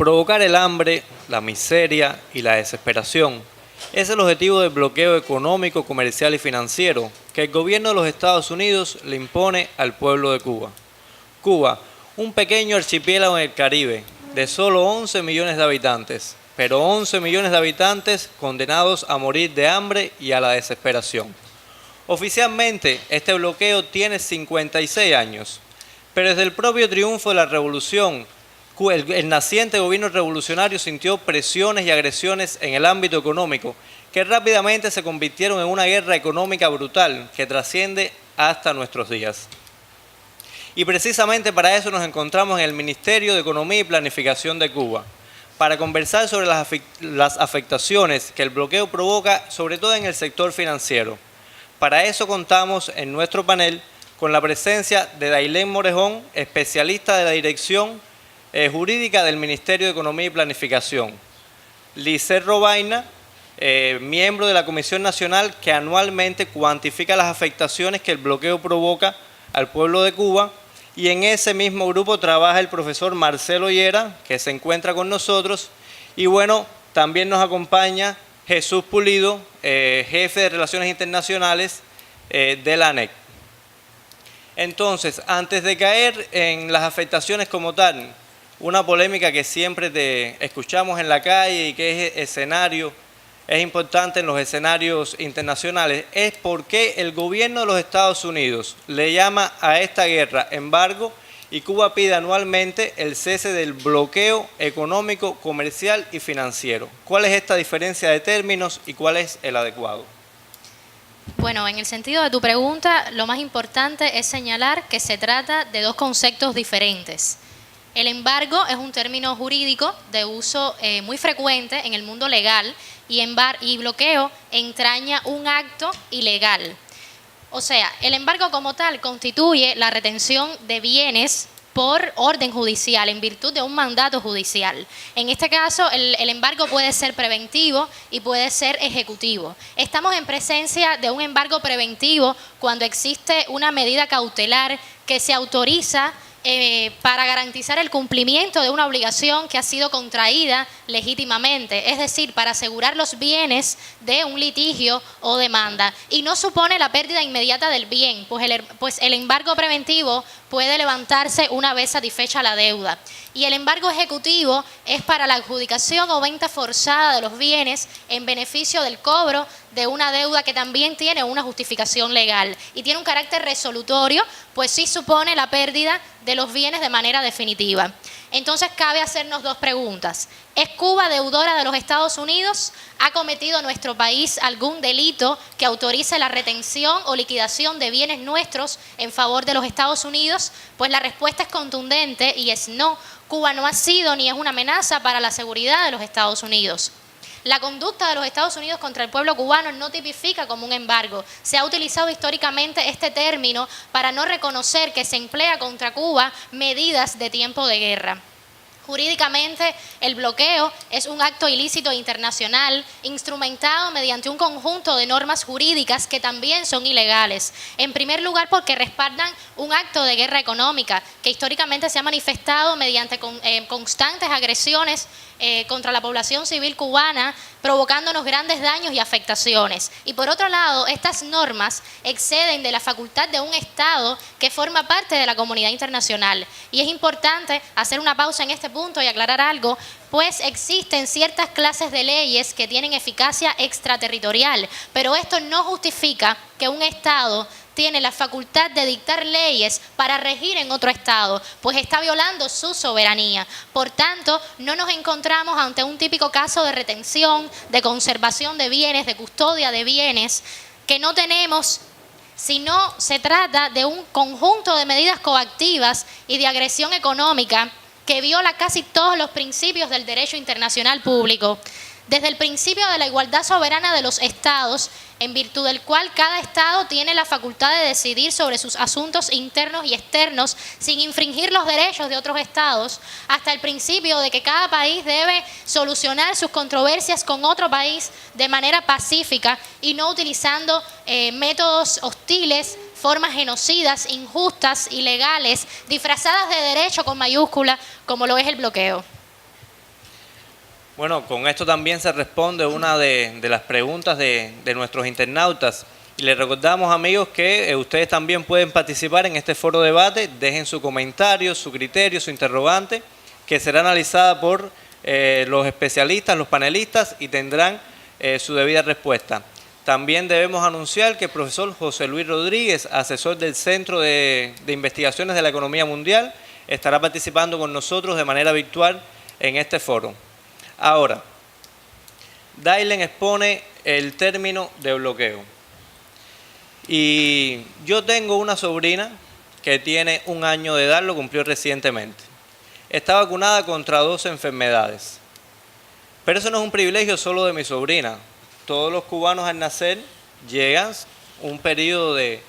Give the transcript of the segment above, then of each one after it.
Provocar el hambre, la miseria y la desesperación es el objetivo del bloqueo económico, comercial y financiero que el gobierno de los Estados Unidos le impone al pueblo de Cuba. Cuba, un pequeño archipiélago en el Caribe de solo 11 millones de habitantes, pero 11 millones de habitantes condenados a morir de hambre y a la desesperación. Oficialmente, este bloqueo tiene 56 años, pero desde el propio triunfo de la revolución, el naciente gobierno revolucionario sintió presiones y agresiones en el ámbito económico que rápidamente se convirtieron en una guerra económica brutal que trasciende hasta nuestros días. Y precisamente para eso nos encontramos en el Ministerio de Economía y Planificación de Cuba, para conversar sobre las afectaciones que el bloqueo provoca, sobre todo en el sector financiero. Para eso contamos en nuestro panel con la presencia de Dailén Morejón, especialista de la Dirección Jurídica del Ministerio de Economía y Planificación. Lisset Robaina, miembro de la Comisión Nacional que anualmente cuantifica las afectaciones que el bloqueo provoca al pueblo de Cuba. Y en ese mismo grupo trabaja el profesor Marcelo Llera, que se encuentra con nosotros. Y bueno, también nos acompaña Jesús Pulido, jefe de Relaciones Internacionales de la ANEC. Entonces, antes de caer en las afectaciones como tal, una polémica que siempre escuchamos en la calle y que es escenario, es importante en los escenarios internacionales, es por qué el gobierno de los Estados Unidos le llama a esta guerra embargo y Cuba pide anualmente el cese del bloqueo económico, comercial y financiero. ¿Cuál es esta diferencia de términos y cuál es el adecuado? Bueno, en el sentido de tu pregunta, lo más importante es señalar que se trata de dos conceptos diferentes. El embargo es un término jurídico de uso muy frecuente en el mundo legal y bloqueo entraña un acto ilegal. O sea, el embargo como tal constituye la retención de bienes por orden judicial, en virtud de un mandato judicial. En este caso, el embargo puede ser preventivo y puede ser ejecutivo. Estamos en presencia de un embargo preventivo cuando existe una medida cautelar que se autoriza para garantizar el cumplimiento de una obligación que ha sido contraída legítimamente, es decir, para asegurar los bienes de un litigio o demanda, y no supone la pérdida inmediata del bien, pues el embargo preventivo puede levantarse una vez satisfecha la deuda. Y el embargo ejecutivo es para la adjudicación o venta forzada de los bienes en beneficio del cobro de una deuda que también tiene una justificación legal y tiene un carácter resolutorio, pues sí supone la pérdida de los bienes de manera definitiva. Entonces cabe hacernos dos preguntas. ¿Es Cuba deudora de los Estados Unidos? ¿Ha cometido nuestro país algún delito que autorice la retención o liquidación de bienes nuestros en favor de los Estados Unidos? Pues la respuesta es contundente y es no. Cuba no ha sido ni es una amenaza para la seguridad de los Estados Unidos. La conducta de los Estados Unidos contra el pueblo cubano no tipifica como un embargo. Se ha utilizado históricamente este término para no reconocer que se emplea contra Cuba medidas de tiempo de guerra. Jurídicamente, el bloqueo es un acto ilícito internacional instrumentado mediante un conjunto de normas jurídicas que también son ilegales. En primer lugar, porque respaldan un acto de guerra económica que históricamente se ha manifestado mediante constantes agresiones contra la población civil cubana, provocándonos grandes daños y afectaciones. Y por otro lado, estas normas exceden de la facultad de un Estado que forma parte de la comunidad internacional. Y es importante hacer una pausa en este punto y aclarar algo, pues existen ciertas clases de leyes que tienen eficacia extraterritorial, pero esto no justifica que un Estado tiene la facultad de dictar leyes para regir en otro Estado, pues está violando su soberanía. Por tanto, no nos encontramos ante un típico caso de retención, de conservación de bienes, de custodia de bienes, que no tenemos, sino se trata de un conjunto de medidas coactivas y de agresión económica que viola casi todos los principios del derecho internacional público. Desde el principio de la igualdad soberana de los estados, en virtud del cual cada estado tiene la facultad de decidir sobre sus asuntos internos y externos sin infringir los derechos de otros estados, hasta el principio de que cada país debe solucionar sus controversias con otro país de manera pacífica y no utilizando métodos hostiles, formas genocidas, injustas, ilegales, disfrazadas de derecho con mayúscula, como lo es el bloqueo. Bueno, con esto también se responde una de las preguntas de nuestros internautas. Y les recordamos, amigos, que ustedes también pueden participar en este foro de debate. Dejen su comentario, su criterio, su interrogante, que será analizada por los especialistas, los panelistas, y tendrán su debida respuesta. También debemos anunciar que el profesor José Luis Rodríguez, asesor del Centro de Investigaciones de la Economía Mundial, estará participando con nosotros de manera virtual en este foro. Ahora, Dailen expone el término de bloqueo. Y yo tengo una sobrina que tiene 1 año de edad, lo cumplió recientemente. Está vacunada contra 2 enfermedades. Pero eso no es un privilegio solo de mi sobrina. Todos los cubanos al nacer llegan un periodo de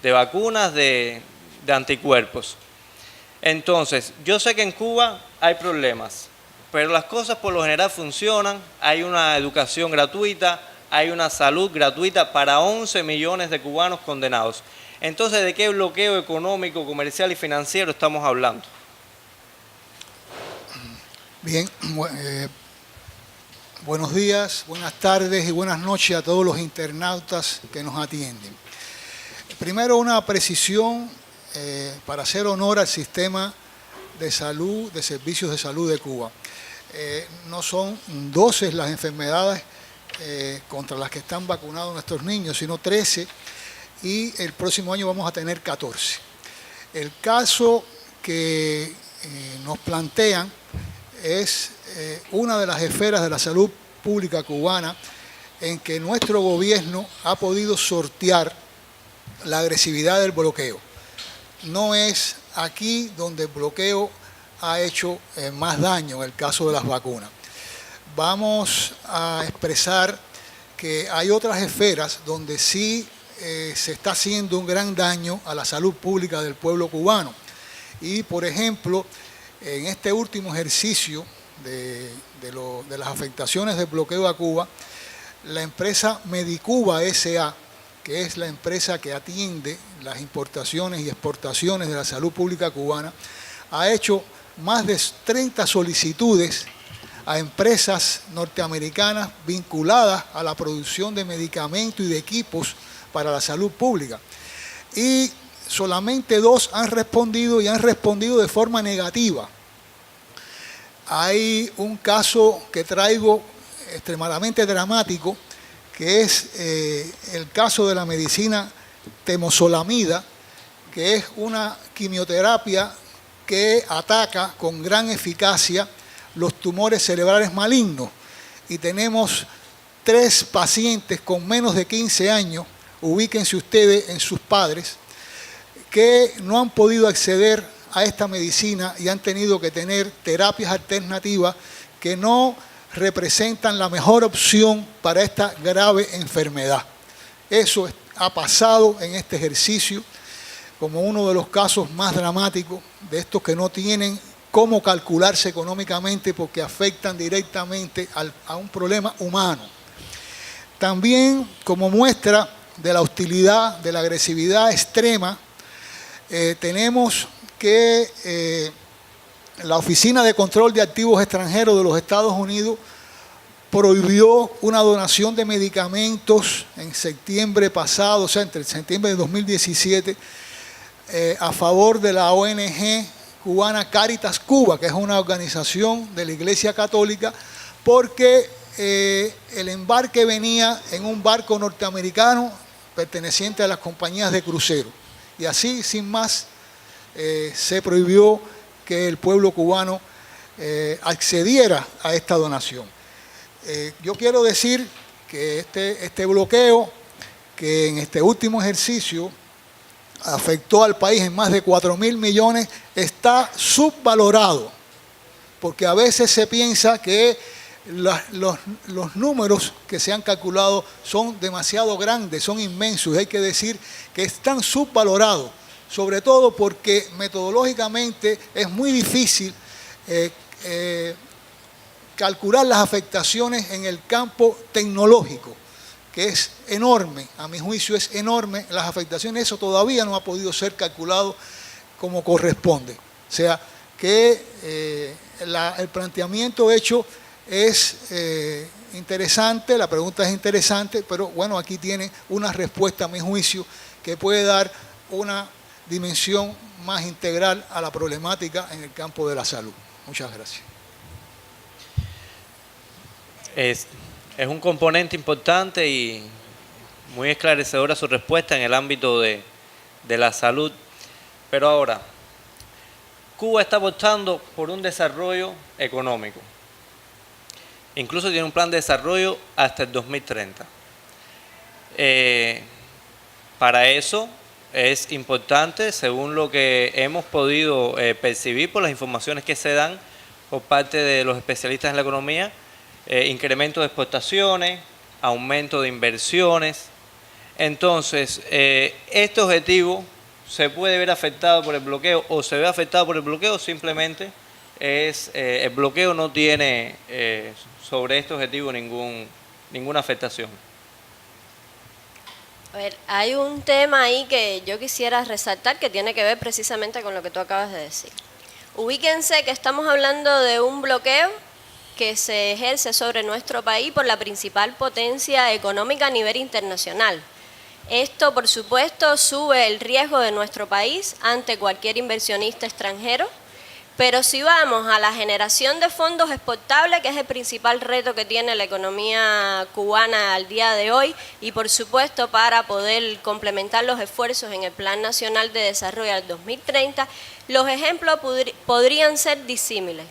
vacunas, de anticuerpos. Entonces, yo sé que en Cuba hay problemas, pero las cosas por lo general funcionan. Hay una educación gratuita, hay una salud gratuita para 11 millones de cubanos condenados. Entonces, ¿de qué bloqueo económico, comercial y financiero estamos hablando? Bien, buenos días, buenas tardes y buenas noches a todos los internautas que nos atienden. Primero, una precisión para hacer honor al sistema de salud, de servicios de salud de Cuba. No son 12 las enfermedades contra las que están vacunados nuestros niños, sino 13, y el próximo año vamos a tener 14. El caso que nos plantean es una de las esferas de la salud pública cubana en que nuestro gobierno ha podido sortear la agresividad del bloqueo. No es aquí donde el bloqueo ha hecho más daño en el caso de las vacunas. Vamos a expresar que hay otras esferas donde sí se está haciendo un gran daño a la salud pública del pueblo cubano. Y, por ejemplo, en este último ejercicio de las afectaciones del bloqueo a Cuba, la empresa Medicuba S.A., que es la empresa que atiende las importaciones y exportaciones de la salud pública cubana, ha hecho más de 30 solicitudes a empresas norteamericanas vinculadas a la producción de medicamentos y de equipos para la salud pública. Y solamente 2 han respondido, y han respondido de forma negativa. Hay un caso que traigo extremadamente dramático, que es el caso de la medicina temozolamida, que es una quimioterapia que ataca con gran eficacia los tumores cerebrales malignos. Y tenemos 3 pacientes con menos de 15 años, ubíquense ustedes en sus padres, que no han podido acceder a esta medicina y han tenido que tener terapias alternativas que no representan la mejor opción para esta grave enfermedad. Eso ha pasado en este ejercicio como uno de los casos más dramáticos de estos que no tienen cómo calcularse económicamente porque afectan directamente a un problema humano. También, como muestra de la hostilidad, de la agresividad extrema, tenemos que la Oficina de Control de Activos Extranjeros de los Estados Unidos prohibió una donación de medicamentos en septiembre pasado, o sea, entre septiembre de 2017, a favor de la ONG cubana Cáritas Cuba, que es una organización de la Iglesia Católica, porque el embarque venía en un barco norteamericano perteneciente a las compañías de crucero. Y así, sin más, se prohibió que el pueblo cubano accediera a esta donación. Yo quiero decir que este bloqueo, que en este último ejercicio afectó al país en más de 4.000 millones, está subvalorado, porque a veces se piensa que los números que se han calculado son demasiado grandes, son inmensos, y hay que decir que están subvalorados, sobre todo porque metodológicamente es muy difícil calcular las afectaciones en el campo tecnológico, que es enorme, a mi juicio es enorme las afectaciones. Eso todavía no ha podido ser calculado como corresponde. O sea, que el planteamiento hecho es interesante, la pregunta es interesante, pero bueno, aquí tiene una respuesta, a mi juicio, que puede dar una dimensión más integral a la problemática en el campo de la salud. Muchas gracias. Es un componente importante y muy esclarecedora su respuesta en el ámbito de la salud. Pero ahora, Cuba está apostando por un desarrollo económico. Incluso tiene un plan de desarrollo hasta el 2030. Para eso es importante, según lo que hemos podido percibir por las informaciones que se dan por parte de los especialistas en la economía, incremento de exportaciones, aumento de inversiones. Entonces, este objetivo se puede ver afectado por el bloqueo o se ve afectado por el bloqueo, simplemente el bloqueo no tiene sobre este objetivo ninguna afectación. A ver, hay un tema ahí que yo quisiera resaltar que tiene que ver precisamente con lo que tú acabas de decir. Ubíquense que estamos hablando de un bloqueo que se ejerce sobre nuestro país por la principal potencia económica a nivel internacional. Esto, por supuesto, sube el riesgo de nuestro país ante cualquier inversionista extranjero, pero si vamos a la generación de fondos exportables, que es el principal reto que tiene la economía cubana al día de hoy, y por supuesto para poder complementar los esfuerzos en el Plan Nacional de Desarrollo al 2030, los ejemplos podrían ser disímiles.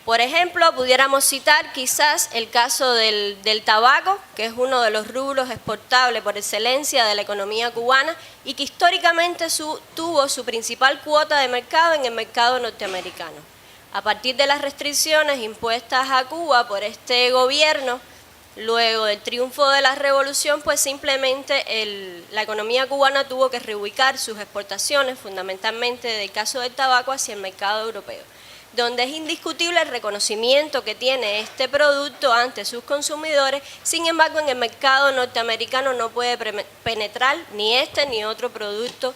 Por ejemplo, pudiéramos citar quizás el caso del tabaco, que es uno de los rubros exportables por excelencia de la economía cubana y que históricamente tuvo su principal cuota de mercado en el mercado norteamericano. A partir de las restricciones impuestas a Cuba por este gobierno, luego del triunfo de la revolución, pues simplemente la economía cubana tuvo que reubicar sus exportaciones, fundamentalmente del caso del tabaco, hacia el mercado europeo, donde es indiscutible el reconocimiento que tiene este producto ante sus consumidores. Sin embargo, en el mercado norteamericano no puede penetrar ni este ni otro producto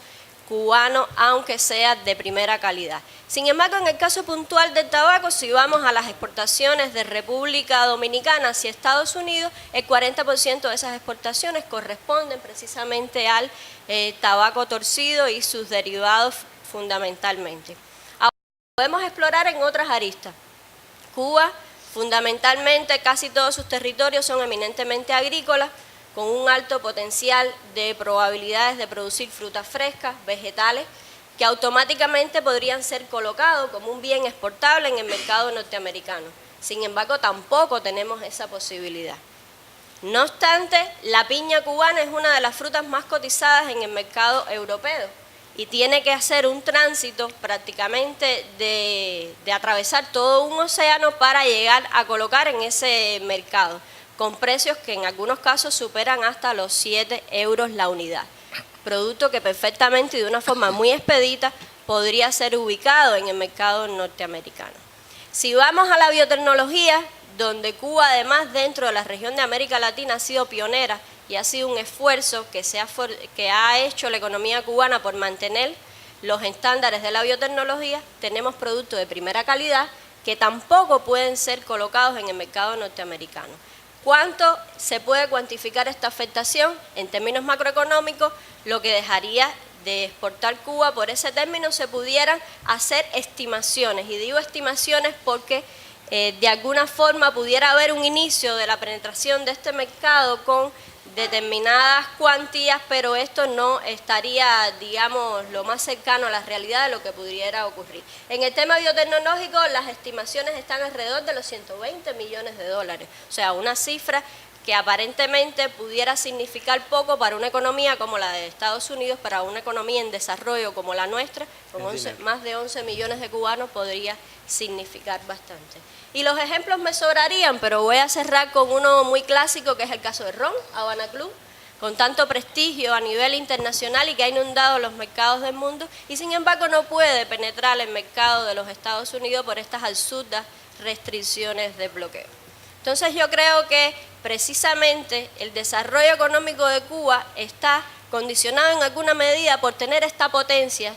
cubano, aunque sea de primera calidad. Sin embargo, en el caso puntual del tabaco, si vamos a las exportaciones de República Dominicana hacia Estados Unidos, el 40% de esas exportaciones corresponden precisamente al tabaco torcido y sus derivados fundamentalmente. Podemos explorar en otras aristas. Cuba, fundamentalmente, casi todos sus territorios son eminentemente agrícolas, con un alto potencial de probabilidades de producir frutas frescas, vegetales, que automáticamente podrían ser colocados como un bien exportable en el mercado norteamericano. Sin embargo, tampoco tenemos esa posibilidad. No obstante, la piña cubana es una de las frutas más cotizadas en el mercado europeo, y tiene que hacer un tránsito prácticamente de atravesar todo un océano para llegar a colocar en ese mercado, con precios que en algunos casos superan hasta los 7 euros la unidad. Producto que perfectamente y de una forma muy expedita podría ser ubicado en el mercado norteamericano. Si vamos a la biotecnología, donde Cuba además dentro de la región de América Latina ha sido pionera, y ha sido un esfuerzo que ha hecho la economía cubana por mantener los estándares de la biotecnología, tenemos productos de primera calidad que tampoco pueden ser colocados en el mercado norteamericano. ¿Cuánto se puede cuantificar esta afectación? En términos macroeconómicos, lo que dejaría de exportar Cuba por ese término, se pudieran hacer estimaciones, y digo estimaciones porque de alguna forma pudiera haber un inicio de la penetración de este mercado con determinadas cuantías, pero esto no estaría, digamos, lo más cercano a la realidad de lo que pudiera ocurrir. En el tema biotecnológico, las estimaciones están alrededor de los 120 millones de dólares, o sea, una cifra que aparentemente pudiera significar poco para una economía como la de Estados Unidos, para una economía en desarrollo como la nuestra, con más de 11 millones de cubanos, podría significar bastante. Y los ejemplos me sobrarían, pero voy a cerrar con uno muy clásico, que es el caso de ron, Habana Club, con tanto prestigio a nivel internacional y que ha inundado los mercados del mundo, y sin embargo no puede penetrar el mercado de los Estados Unidos por estas absurdas restricciones de bloqueo. Entonces yo creo que precisamente el desarrollo económico de Cuba está condicionado en alguna medida por tener esta potencia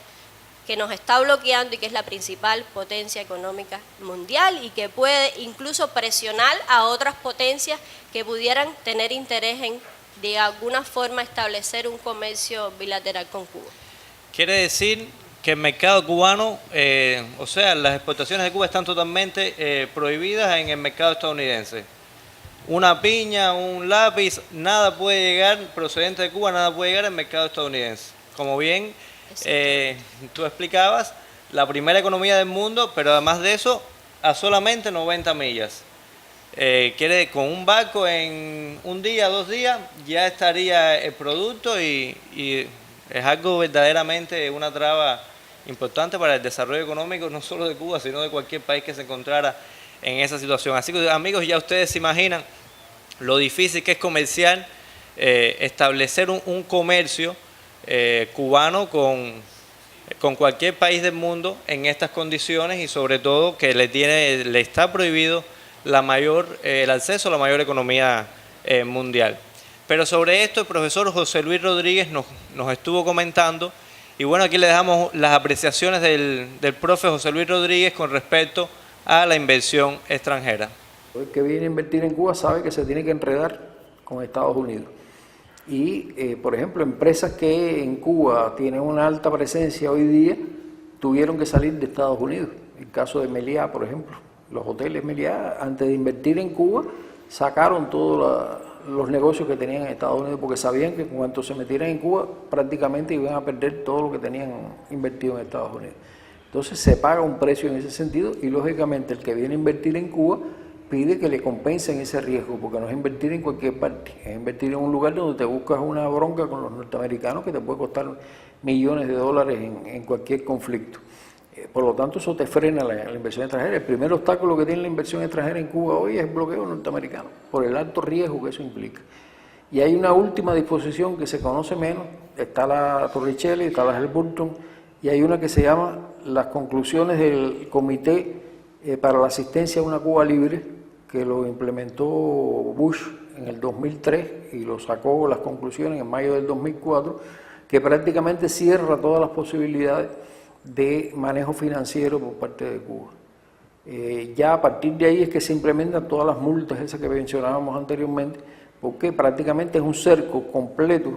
que nos está bloqueando y que es la principal potencia económica mundial y que puede incluso presionar a otras potencias que pudieran tener interés en, de alguna forma, establecer un comercio bilateral con Cuba. Quiere decir que el mercado cubano, o sea, las exportaciones de Cuba están totalmente prohibidas en el mercado estadounidense. Una piña, un lápiz, nada puede llegar procedente de Cuba, nada puede llegar al mercado estadounidense. Como bien tú explicabas, la primera economía del mundo, pero además de eso, a solamente 90 millas. Con un barco en un día, 2 días, ya estaría el producto y es algo verdaderamente una traba importante para el desarrollo económico, no solo de Cuba, sino de cualquier país que se encontrara en esa situación. Así que, amigos, ya ustedes se imaginan lo difícil que es comerciar, establecer un comercio cubano con cualquier país del mundo en estas condiciones y sobre todo que le está prohibido el acceso a la mayor economía mundial. Pero sobre esto el profesor José Luis Rodríguez nos estuvo comentando y bueno, aquí le dejamos las apreciaciones del profe José Luis Rodríguez con respecto a la inversión extranjera. El que viene a invertir en Cuba sabe que se tiene que enredar con Estados Unidos. Y, por ejemplo, empresas que en Cuba tienen una alta presencia hoy día tuvieron que salir de Estados Unidos. El caso de Meliá, por ejemplo. Los hoteles Meliá, antes de invertir en Cuba, sacaron todos los negocios que tenían en Estados Unidos porque sabían que cuando se metieran en Cuba prácticamente iban a perder todo lo que tenían invertido en Estados Unidos. Entonces se paga un precio en ese sentido y lógicamente el que viene a invertir en Cuba pide que le compensen ese riesgo, porque no es invertir en cualquier parte, es invertir en un lugar donde te buscas una bronca con los norteamericanos que te puede costar millones de dólares en cualquier conflicto. Por lo tanto, eso te frena la inversión extranjera. El primer obstáculo que tiene la inversión extranjera en Cuba hoy es el bloqueo norteamericano, por el alto riesgo que eso implica. Y hay una última disposición que se conoce menos, está la Torricelli, está la Helburton, y hay una que se llama las conclusiones del Comité para la Asistencia a una Cuba Libre, que lo implementó Bush en el 2003 y lo sacó las conclusiones en mayo del 2004, que prácticamente cierra todas las posibilidades de manejo financiero por parte de Cuba. Ya a partir de ahí es que se implementan todas las multas esas que mencionábamos anteriormente, porque prácticamente es un cerco completo,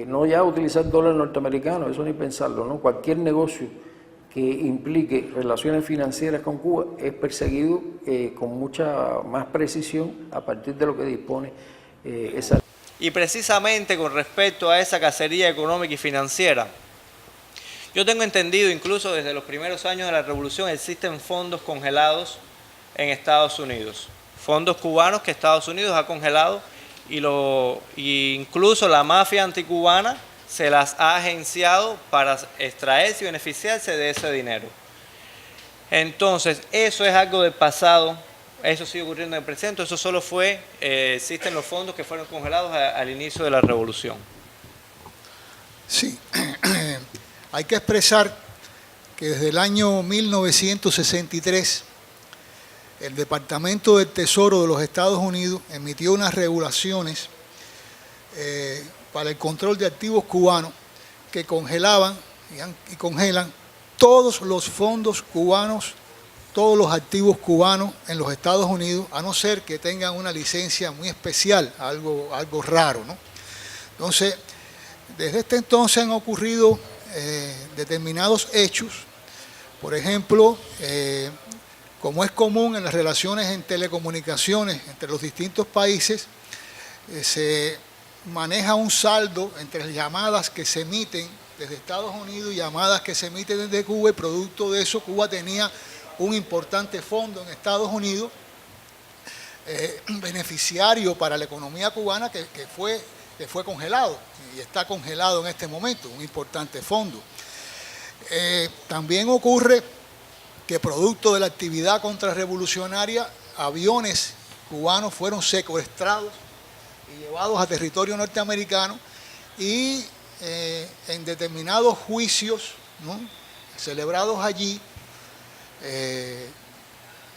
no ya utilizar dólares norteamericanos, eso ni pensarlo, ¿no? Cualquier negocio que implique relaciones financieras con Cuba es perseguido con mucha más precisión a partir de lo que dispone esa ley. Y precisamente con respecto a esa cacería económica y financiera, yo tengo entendido, incluso desde los primeros años de la revolución, existen fondos congelados en Estados Unidos. Fondos cubanos que Estados Unidos ha congelado y incluso la mafia anticubana se las ha agenciado para extraerse y beneficiarse de ese dinero. Entonces, eso es algo del pasado, eso sigue ocurriendo en el presente, eso solo existen los fondos que fueron congelados al inicio de la revolución. Sí, hay que expresar que desde el año 1963 el Departamento del Tesoro de los Estados Unidos emitió unas regulaciones para el control de activos cubanos que congelaban y congelan todos los fondos cubanos, todos los activos cubanos en los Estados Unidos, a no ser que tengan una licencia muy especial, algo raro, ¿no? Entonces, desde este entonces han ocurrido determinados hechos, por ejemplo, como es común en las relaciones en telecomunicaciones entre los distintos países, se maneja un saldo entre las llamadas que se emiten desde Estados Unidos y llamadas que se emiten desde Cuba, y producto de eso Cuba tenía un importante fondo en Estados Unidos, beneficiario para la economía cubana que fue congelado y está congelado en este momento, un importante fondo. También ocurre que producto de la actividad contrarrevolucionaria, aviones cubanos fueron secuestrados y llevados a territorio norteamericano y en determinados juicios, ¿no?, celebrados allí,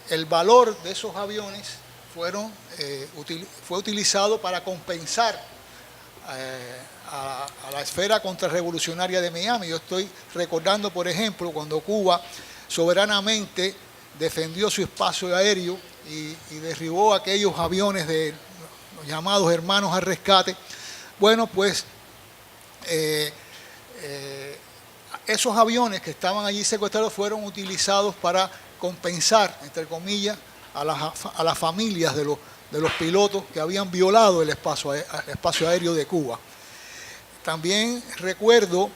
el valor de esos aviones fue utilizado para compensar a la esfera contrarrevolucionaria de Miami. Yo estoy recordando, por ejemplo, cuando Cuba soberanamente defendió su espacio aéreo y derribó aquellos aviones de los llamados hermanos al rescate. Bueno, pues esos aviones que estaban allí secuestrados fueron utilizados para compensar, entre comillas, a las familias de los pilotos que habían violado el espacio aéreo de Cuba. También recuerdo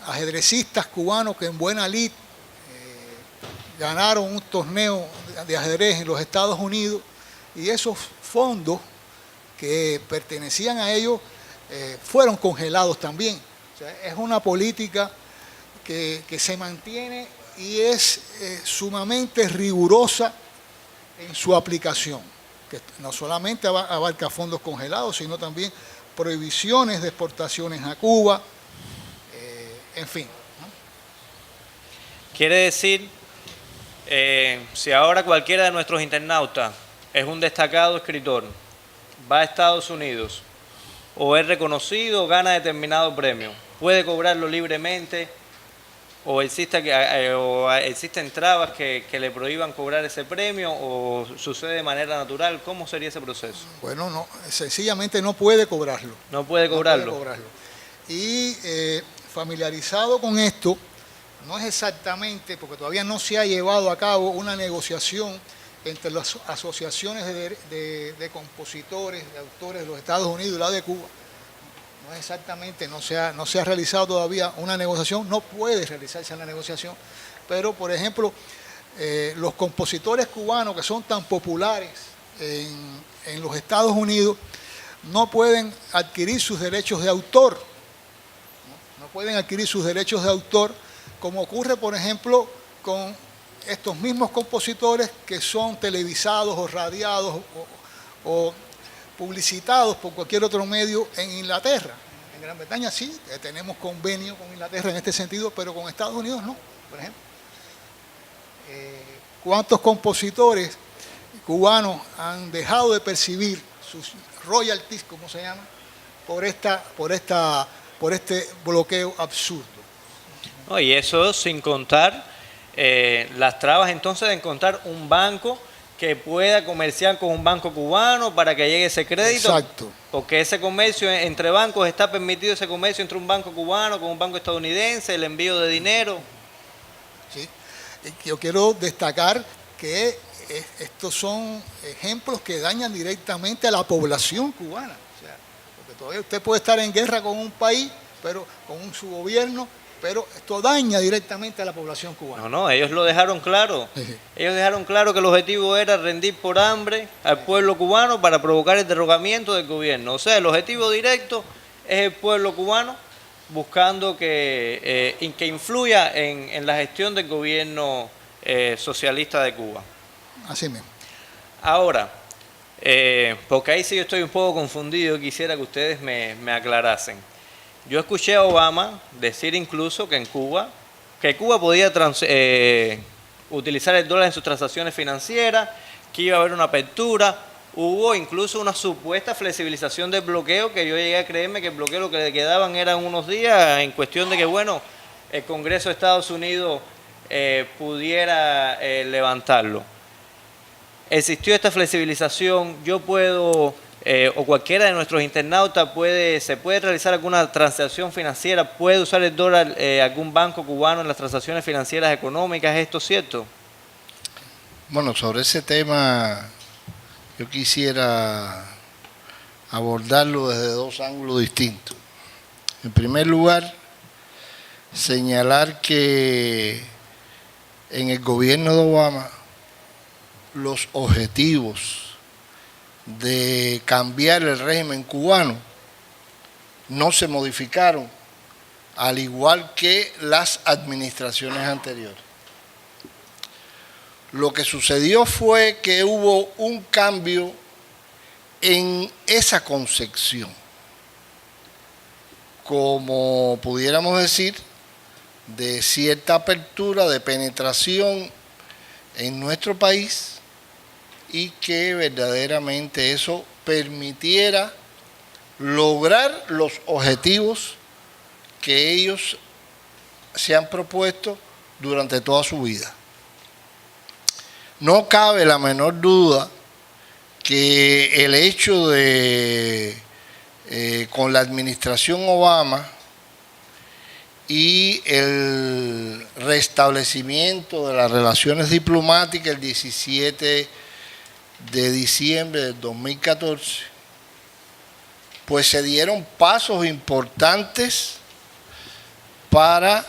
ajedrecistas cubanos que en buena lid ganaron un torneo de ajedrez en los Estados Unidos, y esos fondos que pertenecían a ellos fueron congelados también. O sea, es una política que se mantiene y es sumamente rigurosa en su aplicación, que no solamente abarca fondos congelados, sino también prohibiciones de exportaciones a Cuba, en fin, ¿no? Quiere decir, si ahora cualquiera de nuestros internautas es un destacado escritor, va a Estados Unidos o es reconocido, gana determinado premio, puede cobrarlo libremente, o existen trabas que le prohíban cobrar ese premio, o sucede de manera natural. ¿Cómo sería ese proceso? Bueno, no, sencillamente no puede cobrarlo. No puede cobrarlo. No puede cobrarlo. Y familiarizado con esto, no es exactamente, porque todavía no se ha llevado a cabo una negociación entre las asociaciones de compositores, de autores de los Estados Unidos y la de Cuba. No es exactamente, no se ha realizado todavía una negociación, no puede realizarse una negociación, pero por ejemplo, los compositores cubanos que son tan populares en los Estados Unidos no pueden adquirir sus derechos de autor, no pueden adquirir sus derechos de autor, como ocurre por ejemplo con estos mismos compositores que son televisados o radiados o publicitados por cualquier otro medio en Inglaterra. En Gran Bretaña sí, tenemos convenio con Inglaterra en este sentido, pero con Estados Unidos no, por ejemplo. ¿Cuántos compositores cubanos han dejado de percibir sus royalties, como se llama, por este bloqueo absurdo? No, y eso sin contar las trabas entonces de encontrar un banco que pueda comerciar con un banco cubano para que llegue ese crédito. Exacto. Porque ese comercio entre bancos, está permitido ese comercio entre un banco cubano con un banco estadounidense, el envío de dinero. Sí. Yo quiero destacar que estos son ejemplos que dañan directamente a la población cubana. O sea, porque todavía usted puede estar en guerra con un país, pero con su gobierno, pero esto daña directamente a la población cubana. No, ellos lo dejaron claro. Ellos dejaron claro que el objetivo era rendir por hambre al pueblo cubano para provocar el derrocamiento del gobierno. O sea, el objetivo directo es el pueblo cubano buscando que influya en la gestión del gobierno socialista de Cuba. Así mismo. Ahora, porque ahí sí yo estoy un poco confundido, quisiera que ustedes me aclarasen. Yo escuché a Obama decir incluso que Cuba podía utilizar el dólar en sus transacciones financieras, que iba a haber una apertura. Hubo incluso una supuesta flexibilización del bloqueo, que yo llegué a creerme que el bloqueo lo que le quedaban eran unos días, en cuestión de que, bueno, el Congreso de Estados Unidos pudiera levantarlo. Existió esta flexibilización, yo puedo... o cualquiera de nuestros internautas se puede realizar alguna transacción financiera, puede usar el dólar algún banco cubano en las transacciones financieras económicas. ¿Es esto cierto? Bueno, sobre ese tema yo quisiera abordarlo desde dos ángulos distintos. En primer lugar, señalar que en el gobierno de Obama los objetivos de cambiar el régimen cubano no se modificaron, al igual que las administraciones anteriores. Lo que sucedió fue que hubo un cambio en esa concepción, como pudiéramos decir, de cierta apertura, de penetración en nuestro país, y que verdaderamente eso permitiera lograr los objetivos que ellos se han propuesto durante toda su vida. No cabe la menor duda que el hecho de, con la administración Obama y el restablecimiento de las relaciones diplomáticas el 17 de diciembre del 2014, pues se dieron pasos importantes para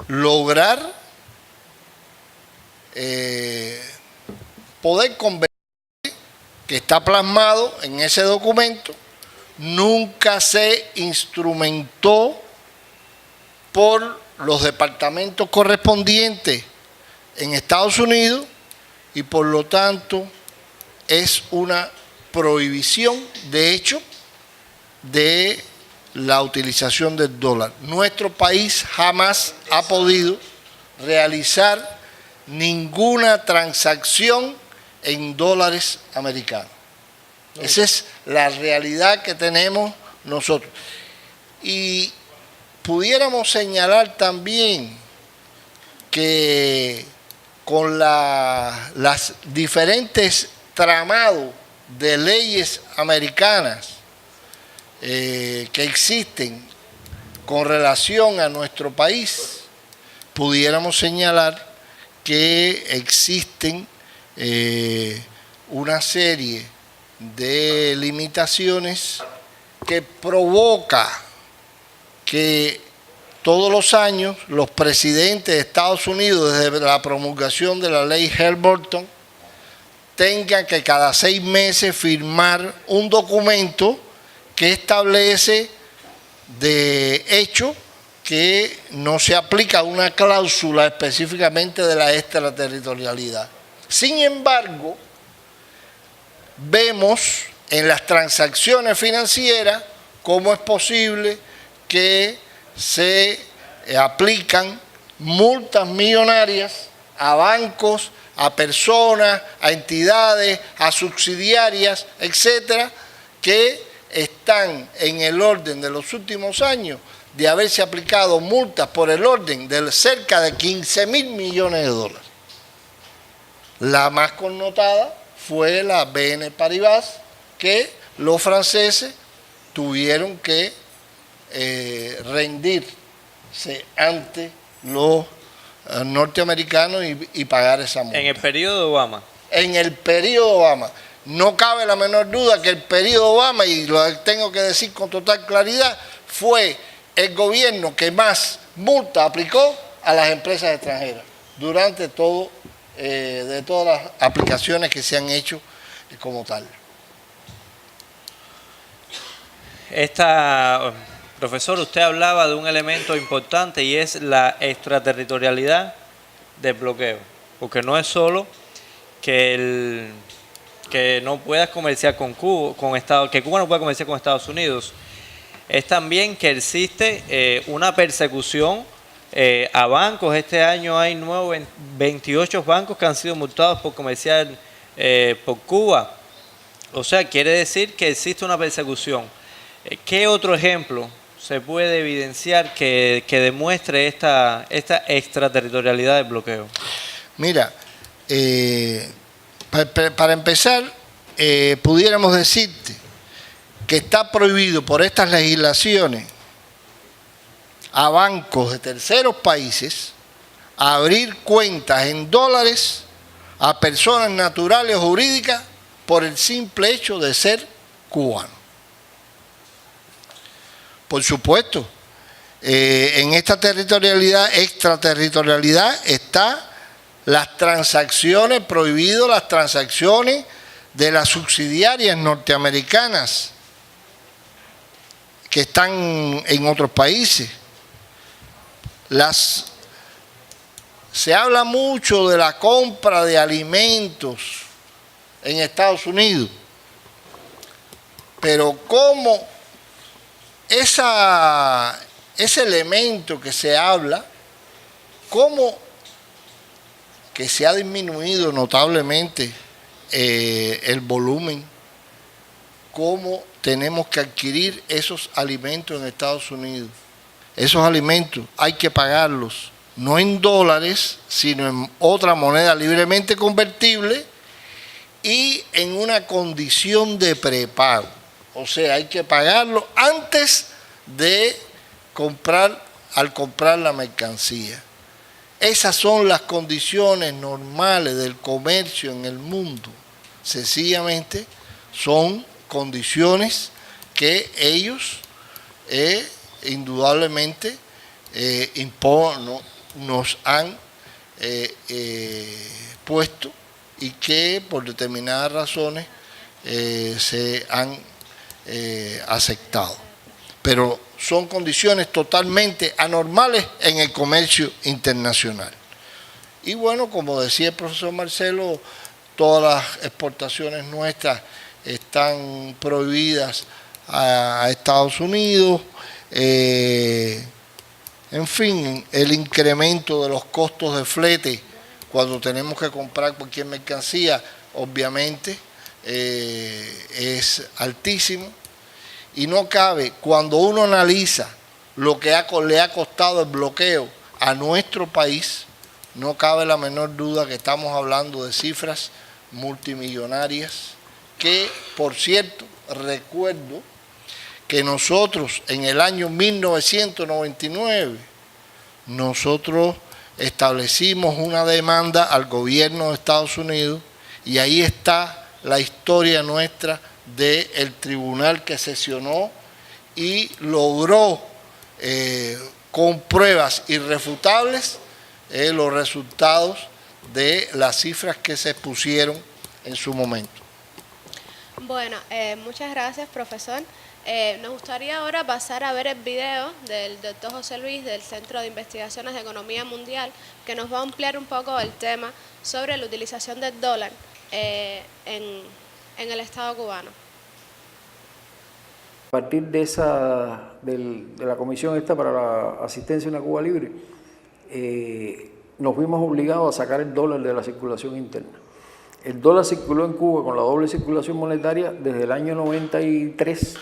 lograr poder convertir, que está plasmado en ese documento, nunca se instrumentó por los departamentos correspondientes en Estados Unidos y por lo tanto es una prohibición, de hecho, de la utilización del dólar. Nuestro país jamás ha podido realizar ninguna transacción en dólares americanos. Esa es la realidad que tenemos nosotros. Y pudiéramos señalar también que con las diferentes tramados de leyes americanas que existen con relación a nuestro país, pudiéramos señalar que existen una serie de limitaciones que provoca que todos los años los presidentes de Estados Unidos, desde la promulgación de la ley Helms-Burton, tengan que cada 6 meses firmar un documento que establece de hecho que no se aplica una cláusula específicamente de la extraterritorialidad. Sin embargo, vemos en las transacciones financieras cómo es posible que se aplican multas millonarias a bancos, a personas, a entidades, a subsidiarias, etcétera, que están en el orden de los últimos años de haberse aplicado multas por el orden de cerca de 15.000 millones de dólares. La más connotada fue la BNP Paribas, que los franceses tuvieron que rendirse ante los norteamericanos y pagar esa multa. En el periodo de Obama. En el periodo Obama. No cabe la menor duda que el periodo Obama, y lo tengo que decir con total claridad, fue el gobierno que más multa aplicó a las empresas extranjeras durante todo, de todas las aplicaciones que se han hecho como tal. Profesor, usted hablaba de un elemento importante y es la extraterritorialidad del bloqueo, porque no es solo que no puedas comerciar con Cuba, que Cuba no pueda comerciar con Estados Unidos, es también que existe una persecución a bancos. Este año hay 28 bancos que han sido multados por comerciar por Cuba. O sea, quiere decir que existe una persecución. ¿Qué otro ejemplo se puede evidenciar que demuestre esta extraterritorialidad del bloqueo? Mira, para empezar, pudiéramos decirte que está prohibido por estas legislaciones a bancos de terceros países abrir cuentas en dólares a personas naturales o jurídicas por el simple hecho de ser cubanos. Por supuesto, en esta extraterritorialidad está las transacciones, prohibido las transacciones de las subsidiarias norteamericanas que están en otros países. Se habla mucho de la compra de alimentos en Estados Unidos, pero cómo ese elemento que se habla, cómo que se ha disminuido notablemente el volumen, cómo tenemos que adquirir esos alimentos en Estados Unidos. Esos alimentos hay que pagarlos, no en dólares, sino en otra moneda libremente convertible y en una condición de prepago. O sea, hay que pagarlo antes de al comprar la mercancía. Esas son las condiciones normales del comercio en el mundo. Sencillamente son condiciones que ellos indudablemente nos han puesto y que por determinadas razones se han aceptado. Pero son condiciones totalmente anormales en el comercio internacional. Y bueno, como decía el profesor Marcelo, todas las exportaciones nuestras están prohibidas a Estados Unidos. En fin, el incremento de los costos de flete cuando tenemos que comprar cualquier mercancía, obviamente, es altísimo. Y no cabe, cuando uno analiza lo que le ha costado el bloqueo a nuestro país, no cabe la menor duda que estamos hablando de cifras multimillonarias, que, por cierto, recuerdo que nosotros en el año 1999, nosotros establecimos una demanda al gobierno de Estados Unidos y ahí está la historia nuestra del tribunal que sesionó y logró con pruebas irrefutables los resultados de las cifras que se pusieron en su momento. Bueno, muchas gracias, profesor. Nos gustaría ahora pasar a ver el video del doctor José Luis del Centro de Investigaciones de Economía Mundial, que nos va a ampliar un poco el tema sobre la utilización del dólar en el Estado cubano. A partir de la comisión esta para la asistencia en la Cuba Libre, nos vimos obligados a sacar el dólar de la circulación interna. El dólar circuló en Cuba con la doble circulación monetaria desde el año 93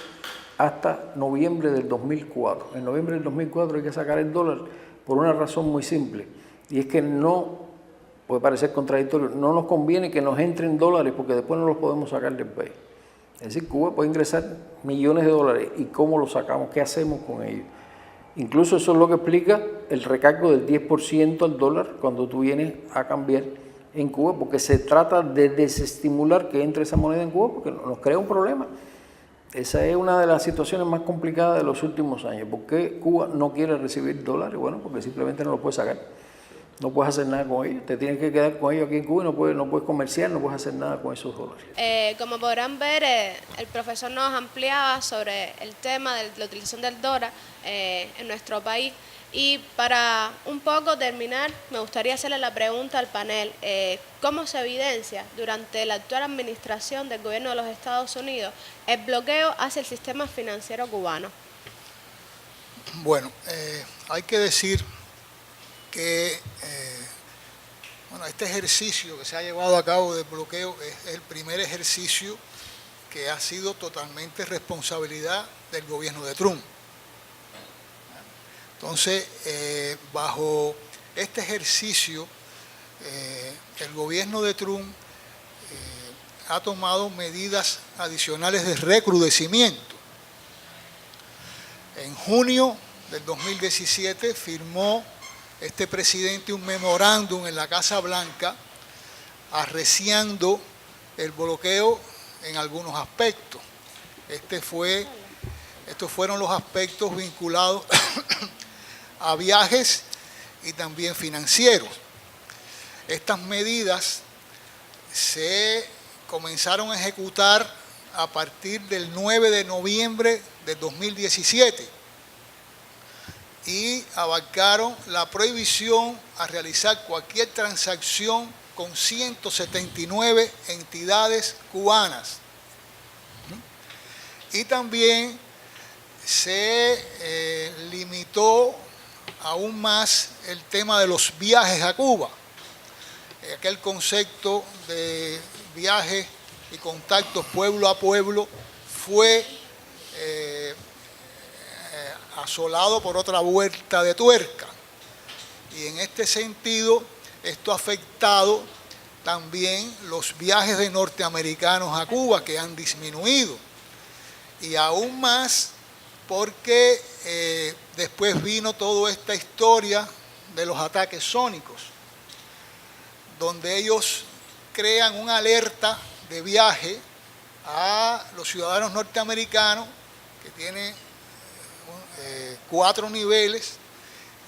hasta noviembre del 2004. En noviembre del 2004 hay que sacar el dólar por una razón muy simple, y es que no, puede parecer contradictorio, no nos conviene que nos entren dólares porque después no los podemos sacar del país. Es decir, Cuba puede ingresar millones de dólares, ¿y cómo los sacamos? ¿Qué hacemos con ellos? Incluso eso es lo que explica el recargo del 10% al dólar cuando tú vienes a cambiar en Cuba, porque se trata de desestimular que entre esa moneda en Cuba, porque nos crea un problema. Esa es una de las situaciones más complicadas de los últimos años. ¿Por qué Cuba no quiere recibir dólares? Bueno, porque simplemente no los puede sacar. No puedes hacer nada con ellos. Te tienes que quedar con ellos aquí en Cuba y no puedes comerciar, no puedes hacer nada con esos dólares. Como podrán ver, el profesor nos ampliaba sobre el tema de la utilización del dólar en nuestro país. Y para un poco terminar, me gustaría hacerle la pregunta al panel, ¿cómo se evidencia durante la actual administración del gobierno de los Estados Unidos el bloqueo hacia el sistema financiero cubano? Bueno, hay que decir que este ejercicio que se ha llevado a cabo de bloqueo es el primer ejercicio que ha sido totalmente responsabilidad del gobierno de Trump. Entonces, bajo este ejercicio, el gobierno de Trump ha tomado medidas adicionales de recrudecimiento. En junio del 2017 firmó este presidente un memorándum en la Casa Blanca arreciando el bloqueo en algunos aspectos. Estos fueron los aspectos vinculados a viajes y también financieros. Estas medidas se comenzaron a ejecutar a partir del 9 de noviembre del 2017 y abarcaron la prohibición a realizar cualquier transacción con 179 entidades cubanas. Y también se limitó aún más el tema de los viajes a Cuba. Aquel concepto de viajes y contactos pueblo a pueblo fue asolado por otra vuelta de tuerca. Y en este sentido, esto ha afectado también los viajes de norteamericanos a Cuba, que han disminuido. Y aún más porque después vino toda esta historia de los ataques sónicos, donde ellos crean una alerta de viaje a los ciudadanos norteamericanos, que tiene 4 niveles,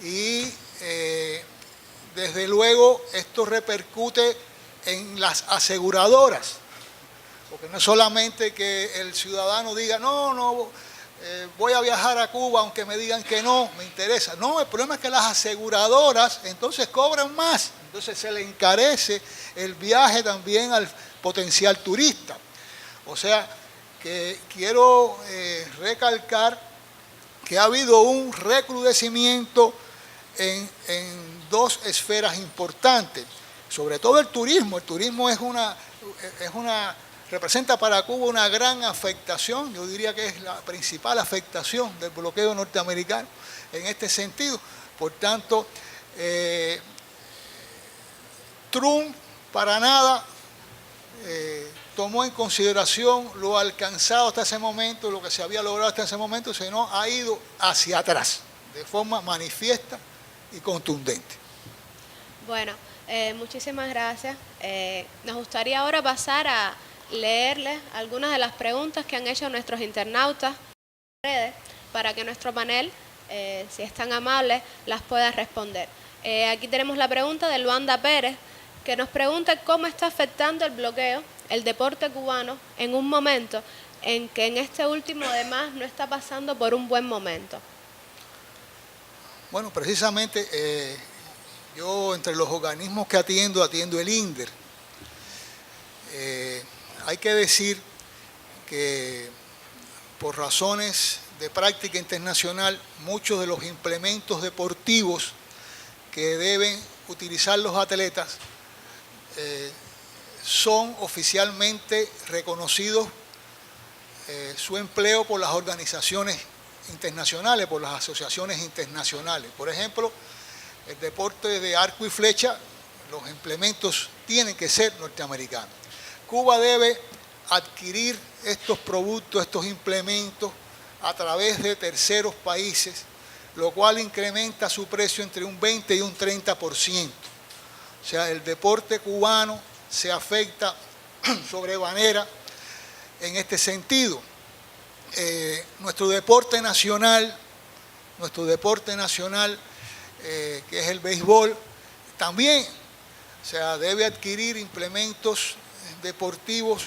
y desde luego esto repercute en las aseguradoras, porque no es solamente que el ciudadano diga, no, voy a viajar a Cuba aunque me digan que no, me interesa. No, el problema es que las aseguradoras entonces cobran más, entonces se le encarece el viaje también al potencial turista. O sea, que quiero recalcar que ha habido un recrudecimiento en 2 esferas importantes, sobre todo el turismo. El turismo representa para Cuba una gran afectación, yo diría que es la principal afectación del bloqueo norteamericano en este sentido. Por tanto, Trump para nada tomó en consideración lo alcanzado hasta ese momento, lo que se había logrado hasta ese momento, sino ha ido hacia atrás de forma manifiesta y contundente. Bueno, muchísimas gracias. Nos gustaría ahora pasar a leerles algunas de las preguntas que han hecho nuestros internautas en redes para que nuestro panel, si es tan amable, las pueda responder. Aquí tenemos la pregunta de Luanda Pérez, que nos pregunta cómo está afectando el bloqueo el deporte cubano en un momento en que en este último además no está pasando por un buen momento. Bueno, precisamente yo entre los organismos que atiendo el INDER. Hay que decir que por razones de práctica internacional, muchos de los implementos deportivos que deben utilizar los atletas son oficialmente reconocidos su empleo por las organizaciones internacionales, por las asociaciones internacionales. Por ejemplo, el deporte de arco y flecha, los implementos tienen que ser norteamericanos. Cuba debe adquirir estos productos, estos implementos a través de terceros países, lo cual incrementa su precio entre un 20 y un 30%. O sea, el deporte cubano se afecta sobremanera en este sentido. Nuestro deporte nacional, que es el béisbol, también, o sea, debe adquirir implementos deportivos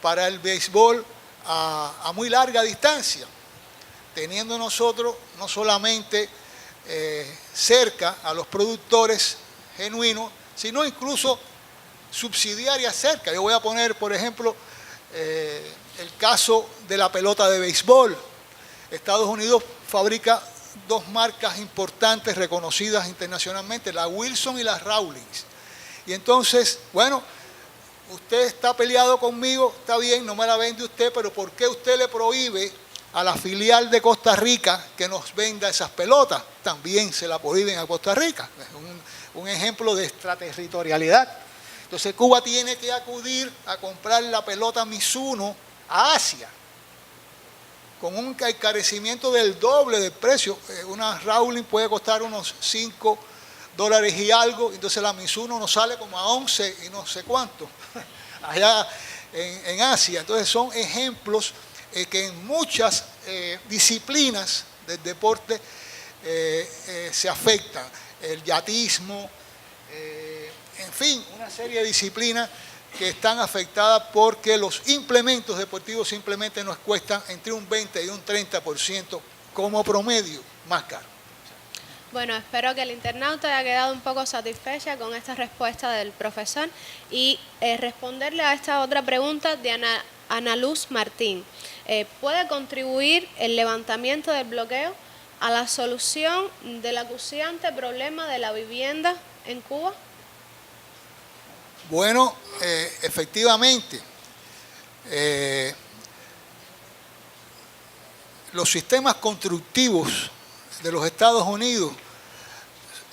para el béisbol a muy larga distancia, teniendo nosotros no solamente cerca a los productores genuinos, sino incluso subsidiarias cerca. Yo voy a poner, por ejemplo, el caso de la pelota de béisbol. Estados Unidos fabrica 2 marcas importantes reconocidas internacionalmente, la Wilson y la Rawlings. Y entonces, bueno, usted está peleado conmigo, está bien, no me la vende usted, pero ¿por qué usted le prohíbe a la filial de Costa Rica que nos venda esas pelotas? También se la prohíben a Costa Rica. Es un ejemplo de extraterritorialidad. Entonces Cuba tiene que acudir a comprar la pelota Mizuno a Asia, con un encarecimiento del doble del precio. Una Rawlings puede costar unos $5 y algo, entonces la Mizuno nos sale como a 11 y no sé cuánto, allá en Asia. Entonces son ejemplos que en muchas disciplinas del deporte se afectan. El yatismo, en fin, una serie de disciplinas que están afectadas porque los implementos deportivos simplemente nos cuestan entre un 20 y un 30% como promedio más caro. Bueno, espero que el internauta haya quedado un poco satisfecha con esta respuesta del profesor y responderle a esta otra pregunta de Ana Luz Martín. ¿Puede contribuir el levantamiento del bloqueo a la solución del acuciante problema de la vivienda en Cuba? Bueno, efectivamente, los sistemas constructivos de los Estados Unidos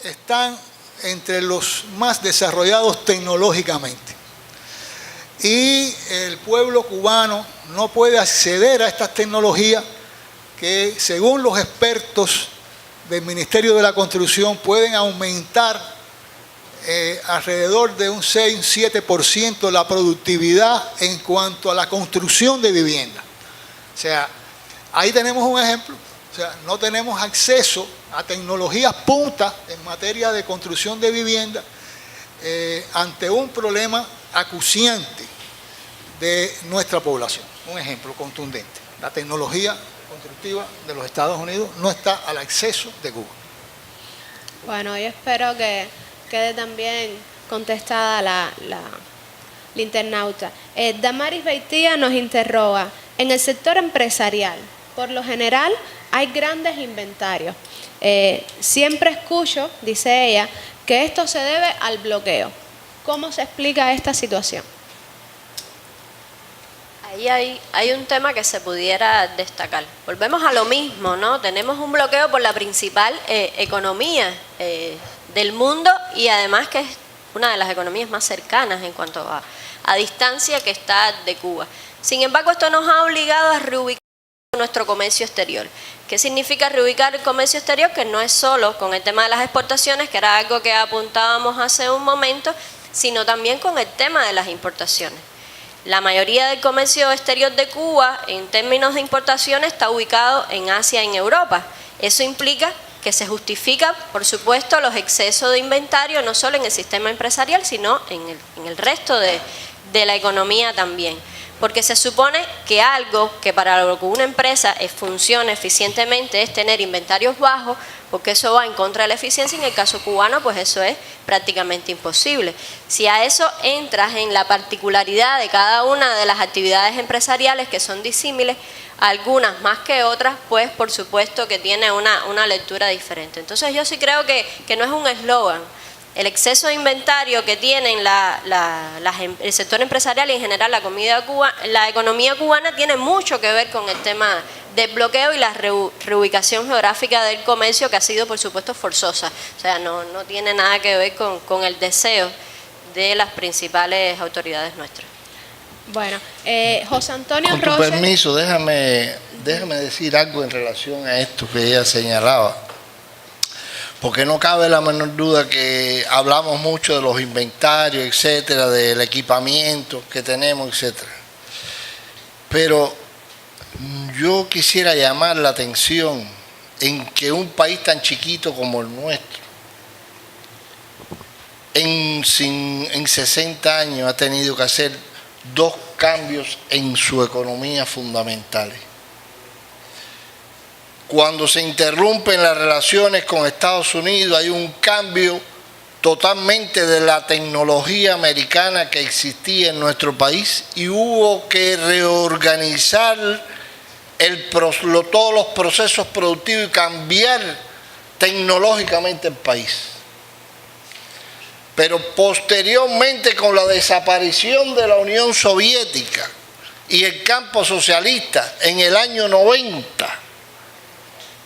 están entre los más desarrollados tecnológicamente. Y el pueblo cubano no puede acceder a estas tecnologías que, según los expertos del Ministerio de la Construcción, pueden aumentar alrededor de un 6-7% la productividad en cuanto a la construcción de viviendas. O sea, ahí tenemos un ejemplo. O sea, no tenemos acceso a tecnologías punta en materia de construcción de vivienda ante un problema acuciante de nuestra población. Un ejemplo contundente. La tecnología constructiva de los Estados Unidos no está al acceso de Cuba. Bueno, yo espero que quede también contestada la internauta. Damaris Beitía nos interroga, en el sector empresarial, por lo general, hay grandes inventarios. Siempre escucho, dice ella, que esto se debe al bloqueo. ¿Cómo se explica esta situación? Ahí hay un tema que se pudiera destacar. Volvemos a lo mismo, ¿no? Tenemos un bloqueo por la principal economía del mundo y además que es una de las economías más cercanas en cuanto a distancia que está de Cuba. Sin embargo, esto nos ha obligado a reubicar nuestro comercio exterior. ¿Qué significa reubicar el comercio exterior? Que no es solo con el tema de las exportaciones, que era algo que apuntábamos hace un momento, sino también con el tema de las importaciones. La mayoría del comercio exterior de Cuba, en términos de importaciones, está ubicado en Asia y en Europa. Eso implica que se justifica, por supuesto, los excesos de inventario, no solo en el sistema empresarial, sino en el resto de la economía también. Porque se supone que algo que para lo que una empresa funcione eficientemente es tener inventarios bajos, porque eso va en contra de la eficiencia. En el caso cubano, pues eso es prácticamente imposible. Si a eso entras en la particularidad de cada una de las actividades empresariales que son disímiles, algunas más que otras, pues por supuesto que tiene una lectura diferente. Entonces yo sí creo que no es un eslogan. El exceso de inventario que tienen el sector empresarial y en general la economía cubana tiene mucho que ver con el tema del bloqueo y la reubicación geográfica del comercio, que ha sido por supuesto forzosa. O sea, no tiene nada que ver con el deseo de las principales autoridades nuestras. Bueno, José Antonio Con tu Rocha. permiso, déjame decir algo en relación a esto que ella señalaba. Porque no cabe la menor duda que hablamos mucho de los inventarios, etcétera, del equipamiento que tenemos, etcétera. Pero yo quisiera llamar la atención en que un país tan chiquito como el nuestro, en 60 años ha tenido que hacer 2 cambios en su economía fundamentales. Cuando se interrumpen las relaciones con Estados Unidos, hay un cambio totalmente de la tecnología americana que existía en nuestro país y hubo que reorganizar todos los procesos productivos y cambiar tecnológicamente el país. Pero posteriormente, con la desaparición de la Unión Soviética y el campo socialista en el año 90,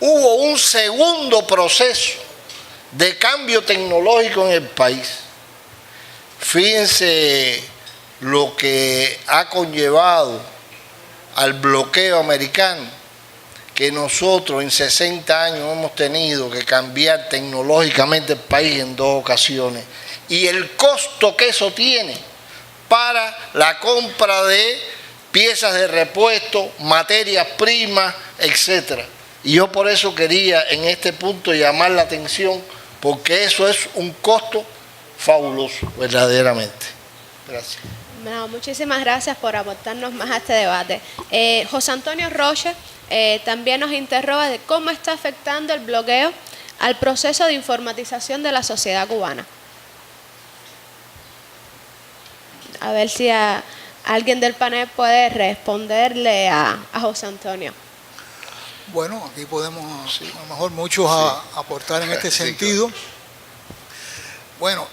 hubo un segundo proceso de cambio tecnológico en el país. Fíjense lo que ha conllevado al bloqueo americano, que nosotros en 60 años hemos tenido que cambiar tecnológicamente el país en 2 ocasiones. Y el costo que eso tiene para la compra de piezas de repuesto, materias primas, etcétera. Y yo por eso quería en este punto llamar la atención, porque eso es un costo fabuloso, verdaderamente. Gracias. No, muchísimas gracias por aportarnos más a este debate. José Antonio Rocha también nos interroga de cómo está afectando el bloqueo al proceso de informatización de la sociedad cubana. A ver si alguien del panel puede responderle a José Antonio. Bueno, aquí podemos a lo mejor muchos aportar en este sentido. Bueno,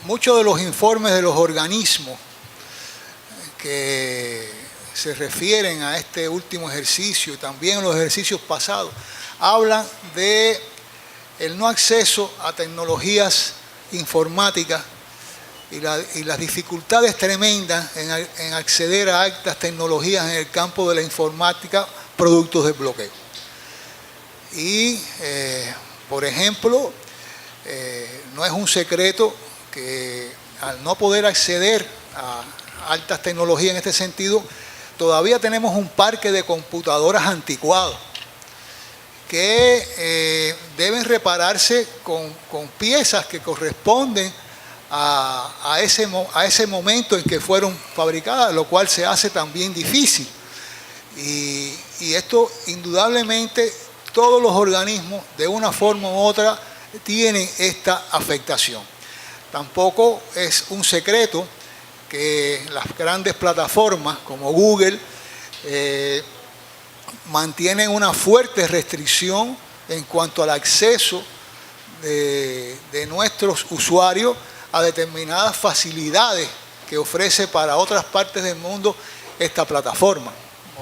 muchos de los informes de los organismos que se refieren a este último ejercicio y también los ejercicios pasados, hablan de el no acceso a tecnologías informáticas y las dificultades tremendas en acceder a altas tecnologías en el campo de la informática, productos del bloqueo. Y, por ejemplo, no es un secreto que al no poder acceder a altas tecnologías en este sentido, todavía tenemos un parque de computadoras anticuados que deben repararse con piezas que corresponden a ese momento en que fueron fabricadas, lo cual se hace también difícil. Y esto indudablemente todos los organismos de una forma u otra tienen esta afectación. Tampoco es un secreto que las grandes plataformas como Google mantienen una fuerte restricción en cuanto al acceso de nuestros usuarios a determinadas facilidades que ofrece para otras partes del mundo esta plataforma.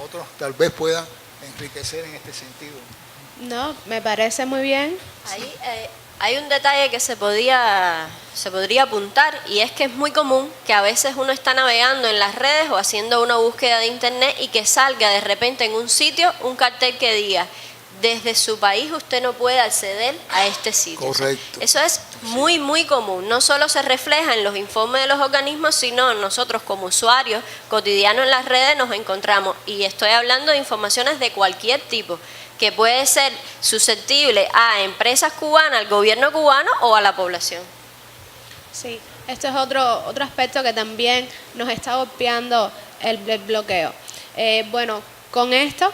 Otros tal vez puedan enriquecer en este sentido. No, me parece muy bien. Ahí, hay un detalle que se podría apuntar, y es que es muy común que a veces uno está navegando en las redes o haciendo una búsqueda de internet y que salga de repente en un sitio un cartel que diga: desde su país usted no puede acceder a este sitio. Correcto. O sea, eso es muy, muy común. No solo se refleja en los informes de los organismos, sino nosotros como usuarios cotidianos en las redes nos encontramos. Y estoy hablando de informaciones de cualquier tipo, que puede ser susceptible a empresas cubanas, al gobierno cubano o a la población. Sí, esto es otro aspecto que también nos está golpeando el bloqueo. Bueno, con esta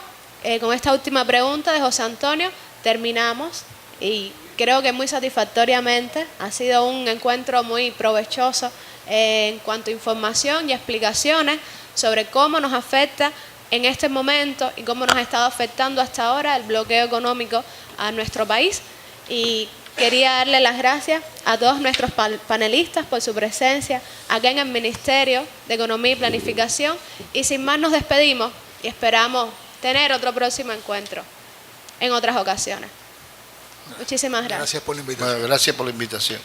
última pregunta de José Antonio terminamos, y creo que muy satisfactoriamente. Ha sido un encuentro muy provechoso en cuanto a información y explicaciones sobre cómo nos afecta en este momento y cómo nos ha estado afectando hasta ahora el bloqueo económico a nuestro país. Y quería darle las gracias a todos nuestros panelistas por su presencia acá en el Ministerio de Economía y Planificación, y sin más nos despedimos y esperamos tener otro próximo encuentro en otras ocasiones. Muchísimas gracias. Gracias por la invitación. Bueno, gracias por la invitación.